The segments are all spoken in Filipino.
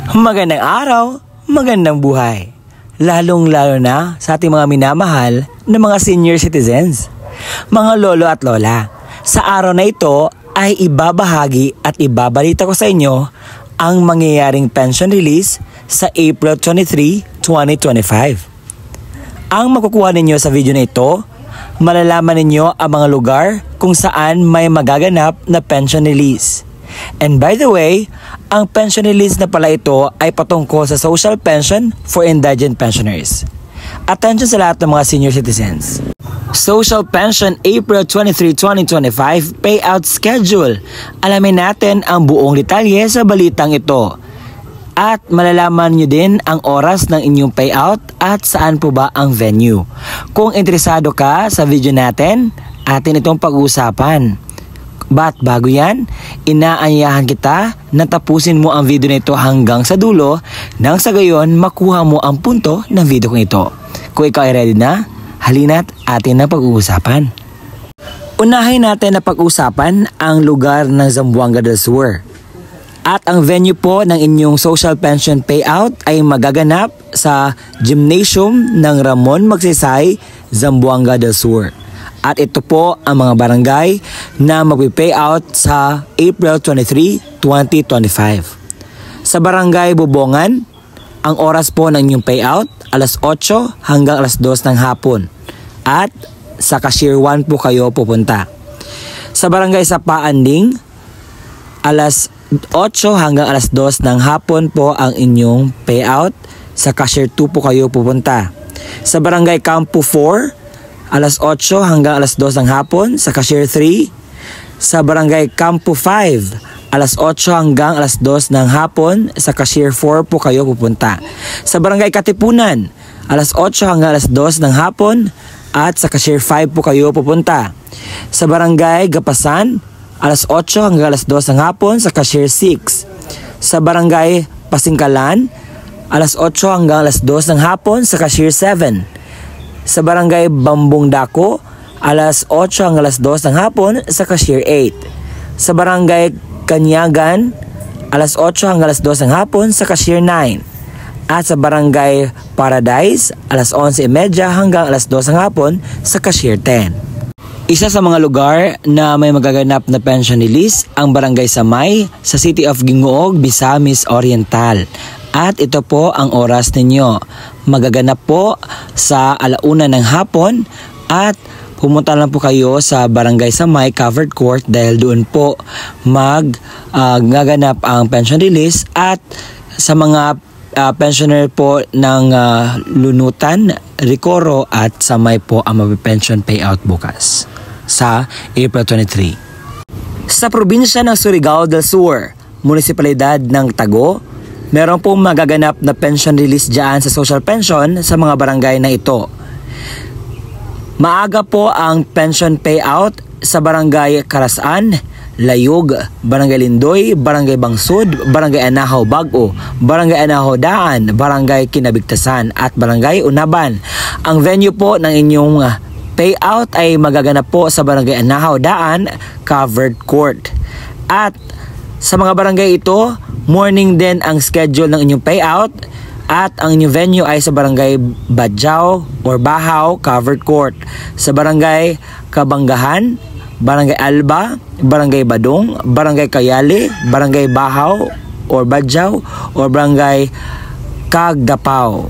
Magandang araw, magandang buhay. Lalong-lalo na sa ating mga minamahal na mga senior citizens, mga lolo at lola. Sa araw na ito ay ibabahagi at ibabalita ko sa inyo ang mangyayaring pension release sa April 23, 2025. Ang makukuha ninyo sa video na ito, malalaman ninyo ang mga lugar kung saan may magaganap na pension release. And by the way, ang pension release na pala ito ay patungkol sa social pension for indigent pensioners. Attention sa lahat ng mga senior citizens. Social Pension April 23, 2025 Payout Schedule. Alamin natin ang buong detalye sa balitang ito. At malalaman nyo din ang oras ng inyong payout at saan po ba ang venue. Kung interesado ka sa video natin, atin itong pag-uusapan. But bago yan, inaanyayahan kita na tapusin mo ang video na ito hanggang sa dulo nang sa gayon makuha mo ang punto ng video kong ito. Kung ikaw ay ready na, halina't atin na pag-uusapan. Unahin natin na pag-uusapan ang lugar ng Zamboanga del Sur. At ang venue po ng inyong social pension payout ay magaganap sa gymnasium ng Ramon Magsaysay, Zamboanga del Sur. At ito po ang mga barangay na magpi-payout sa April 23, 2025. Sa barangay Bubongan, ang oras po ng inyong payout, alas 8 hanggang alas 2 ng hapon. At sa Cashier 1 po kayo pupunta. Sa barangay Sapaanding, alas 8 hanggang alas 2 ng hapon po ang inyong payout. Sa Cashier 2 po kayo pupunta. Sa barangay Campo 4, alas 8 hanggang alas 2 ng hapon sa Cashier 3. Sa barangay Campo 5, alas 8 hanggang alas 2 ng hapon sa Cashier 4 po kayo pupunta. Sa barangay Katipunan, alas 8 hanggang alas 2 ng hapon at sa Cashier 5 po kayo pupunta. Sa barangay Gapasan, alas 8 hanggang alas 2 ng hapon sa Cashier 6. Sa barangay Pasingkalan, alas 8 hanggang alas 2 ng hapon sa Cashier 7. Sa barangay Bambong Dako, alas 8 hanggang alas 2 ng hapon sa Cashier 8. Sa barangay Kanyagan, alas 8 hanggang alas 2 ng hapon sa Cashier 9. At sa barangay Paradise, alas 11:30 hanggang alas 2 ng hapon sa Cashier 10. Isa sa mga lugar na may magaganap na pension release ang barangay Samay sa City of Gingoog, Misamis Oriental. At ito po ang oras ninyo. Magaganap po sa 1:00 ng hapon at pumunta lang po kayo sa Barangay Samay Covered Court dahil doon po magaganap ang pension release at sa mga pensioner po ng Lunutan, Ricoro at Samay po ang mapipension payout bukas sa April 23. Sa probinsya ng Surigao del Sur, munisipalidad ng Tago, meron pong magaganap na pension release dyan sa social pension sa mga barangay na ito. Maaga po ang pension payout sa barangay Karasan, Layog, Barangay Lindoy, Barangay Bangsud, Barangay Anahaw Bago, Barangay Anahaw Daan, Barangay Kinabigtasan at Barangay Unaban. Ang venue po ng inyong payout ay magaganap po sa Barangay Anahaw Daan, Covered Court. At sa mga barangay ito, morning din ang schedule ng inyong payout at ang inyong venue ay sa Barangay Badjao or Bahaw, Covered Court. Sa Barangay Kabanggahan, Barangay Alba, Barangay Badong, Barangay Kayali, Barangay Bahaw or Badjao or Barangay Kagdapaw.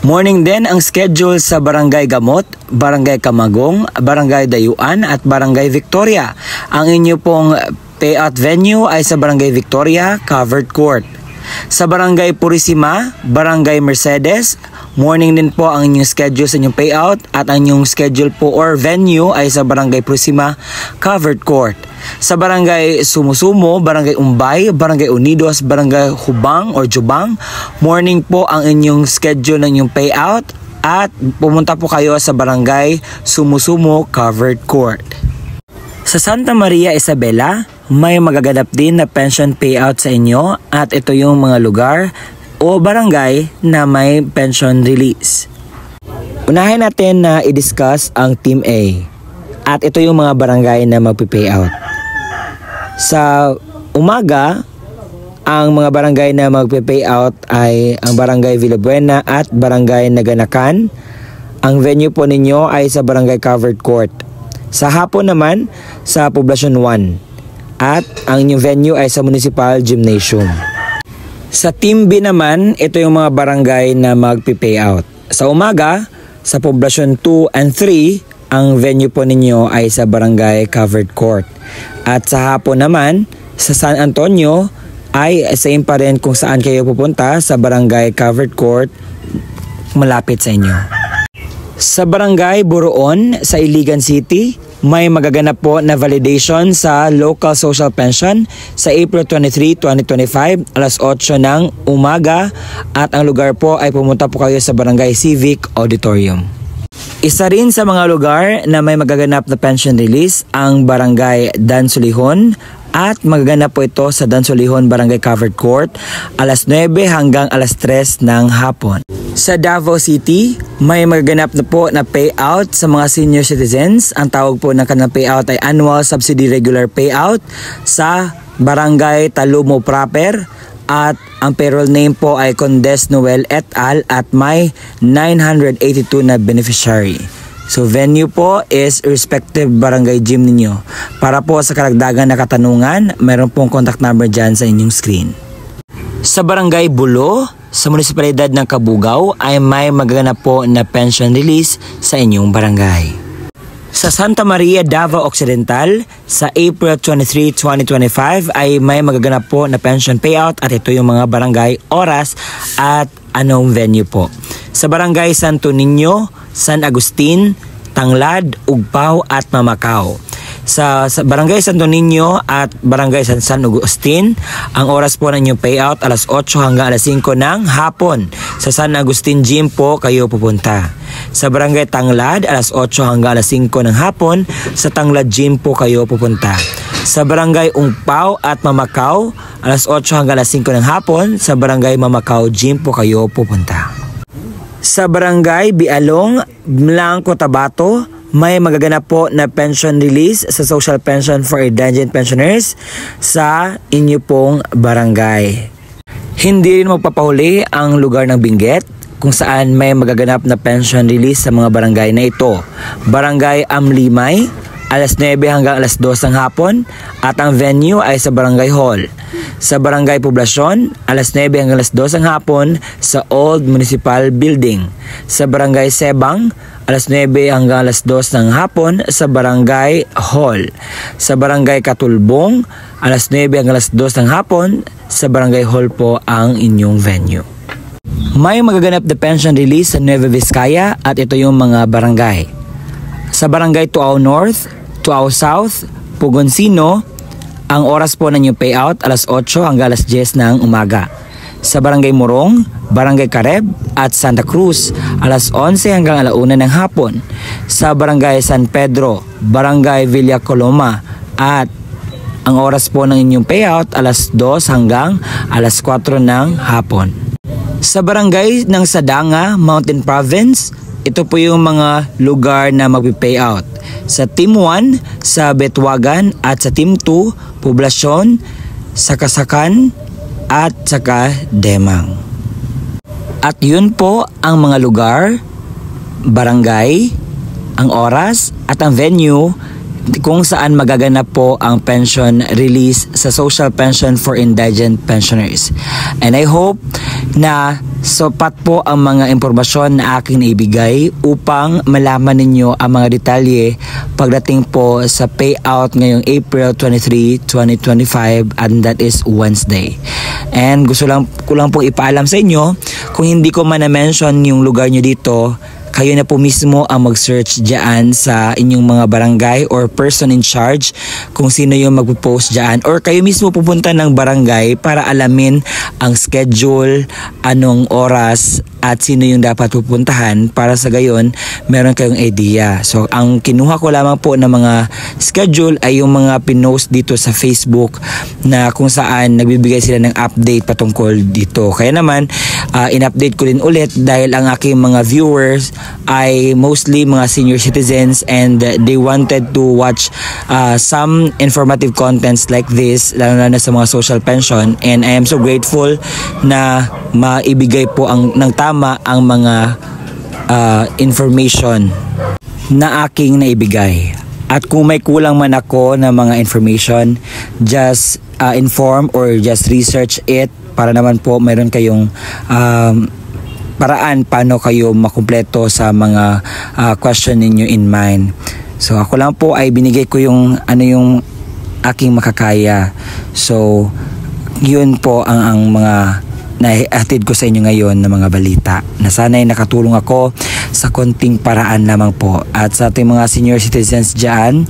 Morning din ang schedule sa Barangay Gamot, Barangay Kamagong, Barangay Dayuan at Barangay Victoria. Ang inyo pong payout venue ay sa Barangay Victoria, Covered Court. Sa Barangay Purisima, Barangay Mercedes, morning din po ang inyong schedule sa inyong payout at ang inyong schedule po or venue ay sa Barangay Purisima, Covered Court. Sa Barangay Sumusumo, Barangay Umbay, Barangay Unidos, Barangay Hubang or Jubang, morning po ang inyong schedule ng inyong payout at pumunta po kayo sa Barangay Sumusumo, Covered Court. Sa Santa Maria Isabela, may magaganap din na pension payout sa inyo at ito yung mga lugar o barangay na may pension release. Unahin natin na i-discuss ang Team A at ito yung mga barangay na magpi-payout. Sa umaga, Ang mga barangay na magpe-payout ay ang Barangay Villabuena at Barangay Naganakan. Ang venue po ninyo ay sa Barangay Covered Court. Sa hapon naman sa Poblacion 1. At ang inyong venue ay sa Municipal Gymnasium. Sa Team B naman, ito yung mga barangay na magpe-payout. Sa umaga, sa Poblacion 2 and 3, ang venue po ninyo ay sa Barangay Covered Court. At sa hapon naman, sa San Antonio, ay same pa rin kung saan kayo pupunta sa Barangay Covered Court, malapit sa inyo. Sa Barangay Buroon sa Iligan City, may magaganap po na validation sa Local Social Pension sa April 23, 2025, alas 8 ng umaga at ang lugar po ay pumunta po kayo sa Barangay Civic Auditorium. Isa rin sa mga lugar na may magaganap na pension release ang Barangay Dansulihon at magaganap po ito sa Dansulihon Barangay Covered Court alas 9 hanggang alas 3 ng hapon. Sa Davao City, may magaganap na po na payout sa mga senior citizens. Ang tawag po ng kanilang payout ay Annual Subsidy Regular Payout sa Barangay Talumo Proper. At ang payroll name po ay Condes Noel et al. At may 982 na beneficiary. So venue po is respective barangay gym ninyo. Para po sa karagdagan na katanungan, mayroon pong contact number dyan sa inyong screen. Sa Barangay Bulo, sa munisipalidad ng Cabugao ay may magaganap po na pension release sa inyong barangay. Sa Santa Maria, Davao Occidental, sa April 23, 2025 ay may magaganap po na pension payout at ito yung mga barangay, oras at anong venue po. Sa Barangay Santo Niño, San Agustin, Tanglad, Ugpaw at Mamakaw. Sa Barangay Santo Niño at Barangay San Agustin, ang oras po ng inyong payout alas 8 hanggang alas 5 ng hapon. Sa San Agustin Gym po kayo pupunta. Sa Barangay Tanglad, alas 8 hanggang alas 5 ng hapon. Sa Tanglad Gym po kayo pupunta. Sa Barangay Ugpaw at Mamakaw, alas 8 hanggang alas 5 ng hapon. Sa Barangay Mamakaw Gym po kayo pupunta. Sa Barangay Bialong, Blanco, Tabato, may magaganap po na pension release sa Social Pension for Indigent Pensioners sa inyo pong barangay. Hindi rin magpapahuli ang lugar ng Benguet kung saan may magaganap na pension release sa mga barangay na ito. Barangay Amlimay, alas 9 hanggang alas 2 ng hapon at ang venue ay sa Barangay Hall. Sa Barangay Poblacion, alas 9 hanggang alas 2 ng hapon sa Old Municipal Building. Sa Barangay Sebang, alas 9 hanggang alas 2 ng hapon sa Barangay Hall. Sa Barangay Katulbong, alas 9 hanggang alas 2 ng hapon sa Barangay Hall po ang inyong venue. May magaganap na pension release sa Nueva Vizcaya at ito yung mga barangay. Sa Barangay Tuaw North, Tuaw South, Pugoncino, ang oras po ng inyong payout alas 8 hanggang alas 10 ng umaga. Sa Barangay Morong, Barangay Careb at Santa Cruz, alas 11 hanggang alas 1 ng hapon. Sa Barangay San Pedro, Barangay Villa Coloma at ang oras po ng inyong payout alas 2 hanggang alas 4 ng hapon. Sa Barangay ng Sadanga, Mountain Province, ito po yung mga lugar na magpi-payout. Sa Team 1, sa Betwagan at sa Team 2, Poblacion, Sakasakan at saka Demang. At yun po ang mga lugar, barangay, ang oras at ang venue kung saan magaganap po ang pension release sa Social Pension for Indigent Pensioners. And I hope na sapat po ang mga impormasyon na aking ibigay upang malaman ninyo ang mga detalye pagdating po sa payout ngayong April 23, 2025 and that is Wednesday. And ko lang pong ipaalam sa inyo, kung hindi ko man na-mention yung lugar nyo dito, kayo na po mismo ang mag-search dyan sa inyong mga barangay or person in charge kung sino yung magpo-post dyan. Or kayo mismo pupunta ng barangay para alamin ang schedule, anong oras at sino yung dapat pupuntahan para sa gayon meron kayong idea. So ang kinuha ko lamang po ng mga schedule ay yung mga pinost dito sa Facebook na kung saan nagbibigay sila ng update patungkol dito. Kaya naman in-update ko din ulit dahil ang aking mga viewers ay mostly mga senior citizens and they wanted to watch some informative contents like this, lalo na sa mga social pension, and I am so grateful na maibigay po ng tama ang mga information na aking naibigay. At kung may kulang man ako na mga information, just inform or just research it para naman po mayroon kayong paraan paano kayo makumpleto sa mga question ninyo in mind. So ako lang po ay binigay ko yung yung aking makakaya. So yun po ang mga naihatid ko sa inyo ngayon na mga balita na sana'y nakatulong ako sa konting paraan lamang po. At sa ating mga senior citizens dyan,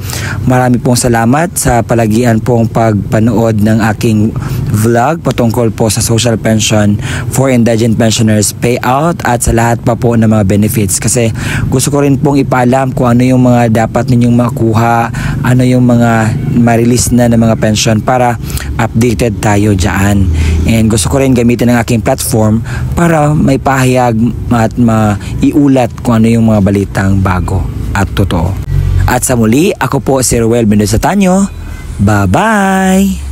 marami pong salamat sa palagian pong pagpanood ng aking vlog patungkol po sa social pension for indigent pensioners payout at sa lahat pa po ng mga benefits, kasi gusto ko rin pong ipaalam kung ano yung mga dapat ninyong makuha, ano yung mga ma-release na ng mga pension para updated tayo dyan. And gusto ko rin gamitin ang aking platform para may pahayag at maiulat kung ano yung mga balitang bago at totoo. At sa muli, ako po si Ruel Mendoza Tanyo. Bye-bye!